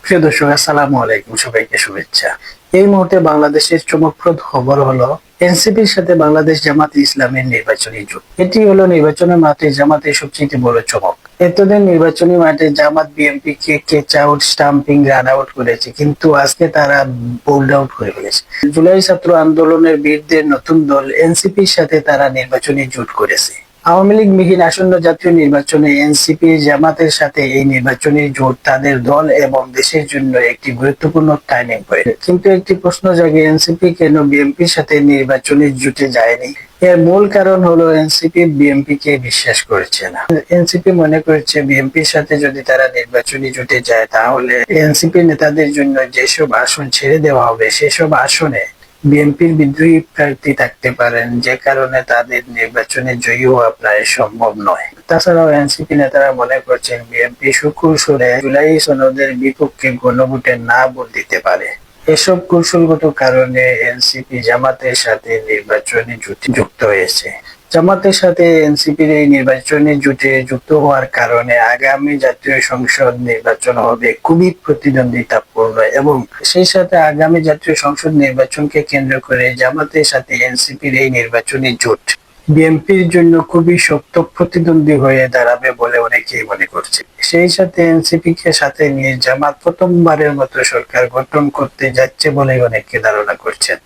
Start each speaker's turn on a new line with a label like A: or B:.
A: প্রিয় দর্শক, আসসালামু আলাইকুম, সবাইকে শুভেচ্ছা। এই মুহূর্তে বাংলাদেশের চমকপ্রদ খবর হলো এনসিপির সাথে বাংলাদেশ জামাতে ইসলামের নির্বাচনী জোট। এটি হলো নির্বাচনের মাঠে জামাতের সবচেয়ে বড় চমক। এতদিন নির্বাচনী মাঠে জামাত বিএনপি কে catch out, stumping, run out করেছে, কিন্তু আজকে তারা বোল্ড আউট করে ফেলেছে। জুলাই ছাত্র আন্দোলনের বীরদের নতুন দল এনসিপির সাথে তারা নির্বাচনী জোট করেছে। আওয়ামী লীগ বিহীন আসন্ন জাতীয় নির্বাচনে এনসিপি জামাতের সাথে এই নির্বাচনী জোট তাদের দল এবং দেশের জন্য একটি গুরুত্বপূর্ণ টার্নিং পয়েন্ট। কিন্তু একটি প্রশ্ন জাগে, এনসিপি কেন বিএনপির সাথে নির্বাচনী জোটে যায়নি? এর মূল কারণ হলো এনসিপি বিএনপি কে বিশ্বাস করছে না। এনসিপি মনে করছে বিএনপির সাথে যদি তারা নির্বাচনী জোটে যায় তাহলে এনসিপি নেতাদের জন্য যেসব আসন ছেড়ে দেওয়া হবে সেসব আসনে বিএনপির বিদ্রোহী প্রার্থী থাকতে পারেন, যে কারণে তাদের নির্বাচনে জয়ী হওয়া প্রায় সম্ভব নয়। তাছাড়াও এনসিপি নেতারা মনে করছেন বিএনপি সুকৌশলে জুলাই সনদের বিপক্ষে গণভোটে না ভোট দিতে পারে। এসব কৌশলগত কারণে এনসিপি জামাতের সাথে নির্বাচনী জোটে যুক্ত হয়েছে। জামাতের সাথে এনসিপির এই নির্বাচনী জোটে যুক্ত হওয়ার কারণে আগামী জাতীয় সংসদ নির্বাচন হবে খুবই প্রতিদ্বন্দ্বিতাপূর্ণ, এবং সেই সাথে আগামী জাতীয় সংসদ নির্বাচনকে কেন্দ্র করে জামাতের সাথে এনসিপির এই নির্বাচনী জোট বিএনপির জন্য খুবই শক্ত প্রতিদ্বন্দ্বী হয়ে দাঁড়াবে বলে অনেকেই মনে করছে। সেই সাথে এনসিপি কে সাথে নিয়ে জামাত প্রথমবারের মতো সরকার গঠন করতে যাচ্ছে বলে অনেকে ধারণা করছেন।